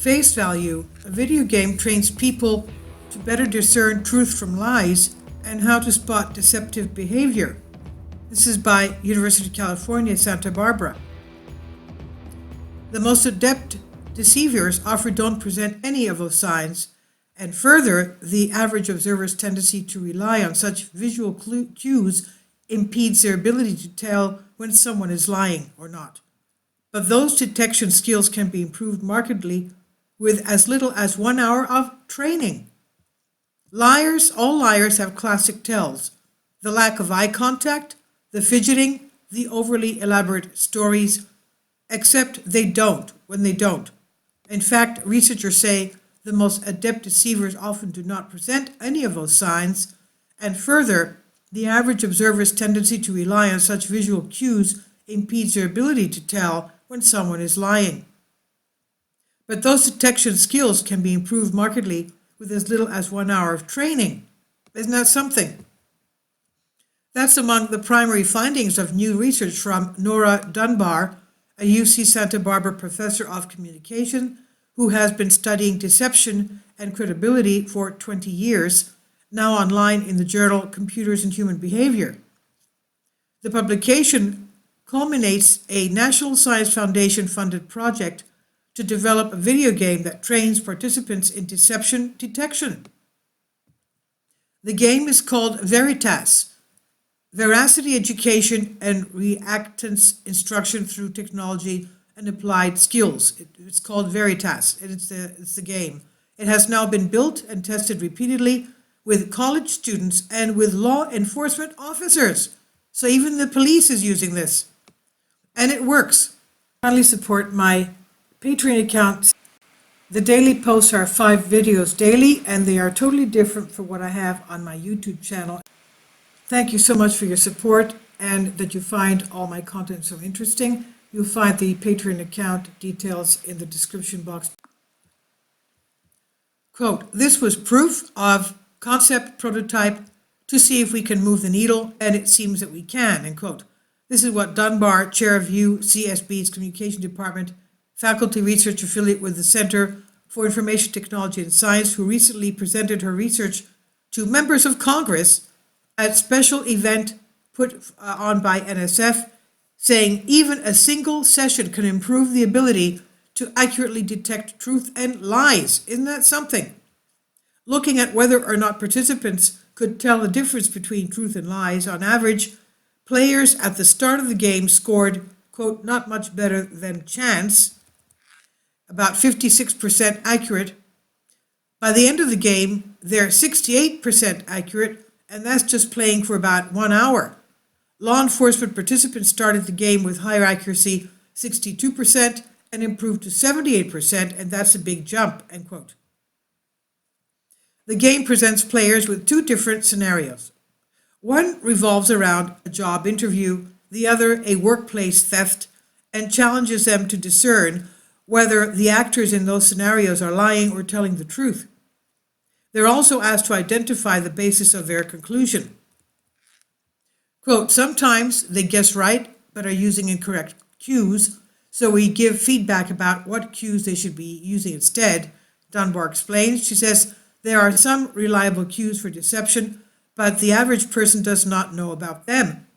Face value, a video game trains people to better discern truth from lies and how to spot deceptive behavior. This is by University of California, Santa Barbara. The most adept deceivers often don't present any of those signs, and further, the average observer's tendency to rely on such visual cues impedes their ability to tell when someone is lying or not. But those detection skills can be improved markedly with as little as 1 hour of training. All liars have classic tells: the lack of eye contact, the fidgeting, the overly elaborate stories, except they don't when they don't. In fact, researchers say the most adept deceivers often do not present any of those signs, and further, the average observer's tendency to rely on such visual cues impedes their ability to tell when someone is lying. But those detection skills can be improved markedly with as little as 1 hour of training. Isn't that something? That's among the primary findings of new research from Nora Dunbar, a UC Santa Barbara professor of communication who has been studying deception and credibility for 20 years, now online in the journal Computers and Human Behavior. The publication culminates a National Science Foundation funded project to develop a video game that trains participants in deception detection. The game is called Veritas, Veracity Education and Reactance Instruction Through Technology and Applied Skills. It's called Veritas. It's the game. It has now been built and tested repeatedly with college students and with law enforcement officers. So even the police is using this. And it works. Kindly support my Patreon account. The daily posts are 5 videos daily, and they are totally different from what I have on my YouTube channel. Thank you so much for your support and that you find all my content so interesting. You'll find the Patreon account details in the description box. Quote, "This was proof of concept prototype to see if we can move the needle, and it seems that we can," end quote. This is what Dunbar, chair of UCSB's Communication Department, faculty research affiliate with the Center for Information Technology and Science, who recently presented her research to members of Congress at a special event put on by NSF, saying even a single session can improve the ability to accurately detect truth and lies. Isn't that something? Looking at whether or not participants could tell the difference between truth and lies, on average, players at the start of the game scored, quote, "not much better than chance," about 56% accurate. By the end of the game, they're 68% accurate, and that's just playing for about 1 hour. Law enforcement participants started the game with higher accuracy, 62%, and improved to 78%, and that's a big jump, end quote. The game presents players with 2 different scenarios. One revolves around a job interview, the other a workplace theft, and challenges them to discern whether the actors in those scenarios are lying or telling the truth. They're also asked to identify the basis of their conclusion. Quote, "Sometimes they guess right, but are using incorrect cues, so we give feedback about what cues they should be using instead," Dunbar explains. She says, "There are some reliable cues for deception, but the average person does not know about them.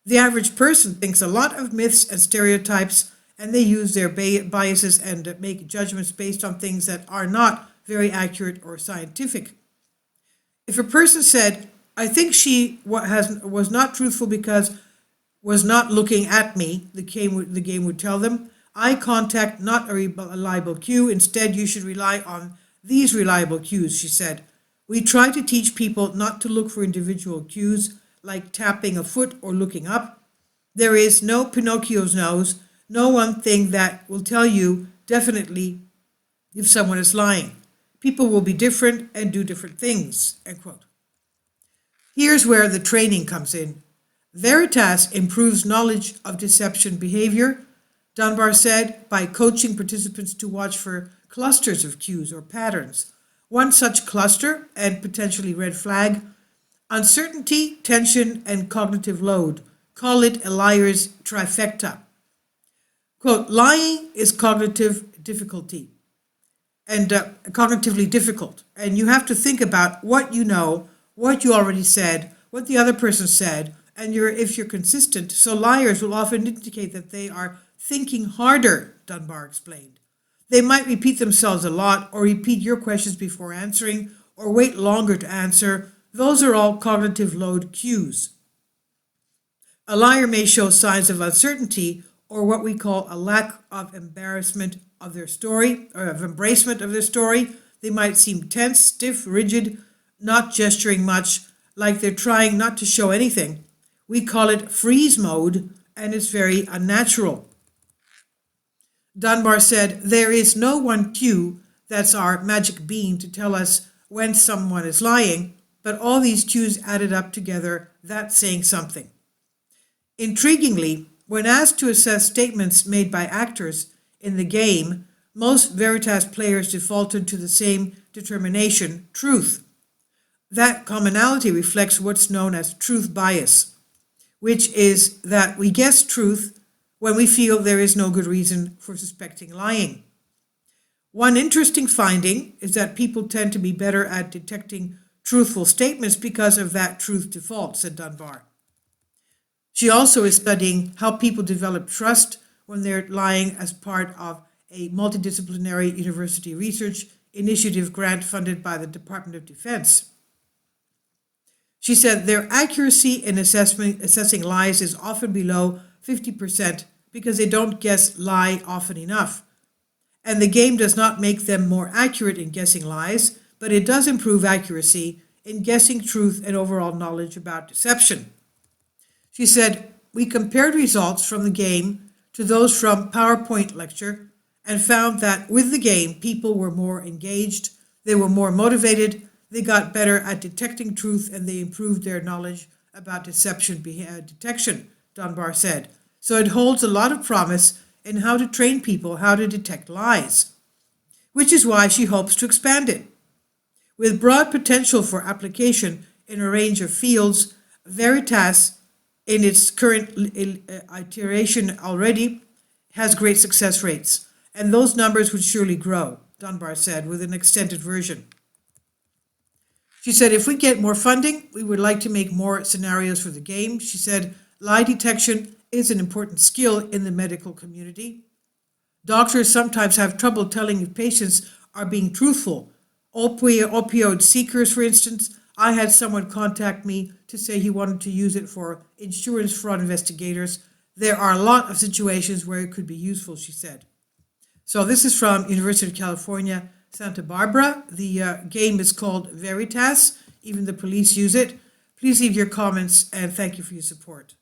The average person thinks a lot of myths and stereotypes, and they use their biases and make judgments based on things that are not very accurate or scientific. If a person said, 'I think she was not truthful because was not looking at me,' the game would tell them, 'Eye contact, not a reliable cue. Instead, you should rely on these reliable cues,' she said. We try to teach people not to look for individual cues, like tapping a foot or looking up. There is no Pinocchio's nose, no one thing that will tell you definitely if someone is lying. People will be different and do different things," end quote. Here's where the training comes in. Veritas improves knowledge of deception behavior, Dunbar said, by coaching participants to watch for clusters of cues or patterns. One such cluster, and potentially red flag, uncertainty, tension, and cognitive load. Call it a liar's trifecta. Quote, "Lying is cognitive difficulty. and cognitively difficult. And you have to think about what you know, what you already said, what the other person said, and if you're consistent. So liars will often indicate that they are thinking harder, Dunbar explained. They might repeat themselves a lot, or repeat your questions before answering, or wait longer to answer. Those are all cognitive load cues. A liar may show signs of uncertainty, or what we call a lack of embarrassment of their story, or of embracement of their story. They might seem tense, stiff, rigid, not gesturing much, like they're trying not to show anything. We call it freeze mode, and it's very unnatural. Dunbar said, there is no one cue that's our magic bean to tell us when someone is lying, but all these cues added up together, that's saying something. Intriguingly, when asked to assess statements made by actors in the game, most Veritas players defaulted to the same determination, truth. That commonality reflects what's known as truth bias, which is that we guess truth when we feel there is no good reason for suspecting lying. One interesting finding is that people tend to be better at detecting truthful statements because of that truth default, said Dunbar. She also is studying how people develop trust when they're lying as part of a multidisciplinary university research initiative grant funded by the Department of Defense. She said their accuracy in assessing lies is often below 50% because they don't lie often enough. And the game does not make them more accurate in guessing lies, but it does improve accuracy in guessing truth and overall knowledge about deception. She said, we compared results from the game to those from PowerPoint lecture and found that with the game, people were more engaged, they were more motivated, they got better at detecting truth, and they improved their knowledge about deception detection, Dunbar said. So it holds a lot of promise in how to train people how to detect lies, which is why she hopes to expand it. With broad potential for application in a range of fields, Veritas, in its current iteration already, has great success rates, and those numbers would surely grow, Dunbar said, with an extended version. She said, if we get more funding, we would like to make more scenarios for the game. She said, lie detection is an important skill in the medical community. Doctors sometimes have trouble telling if patients are being truthful. Opioid seekers, for instance, I had someone contact me to say he wanted to use it for insurance fraud investigators. There are a lot of situations where it could be useful, she said. So this is from University of California, Santa Barbara. The game is called Veritas. Even the police use it. Please leave your comments and thank you for your support.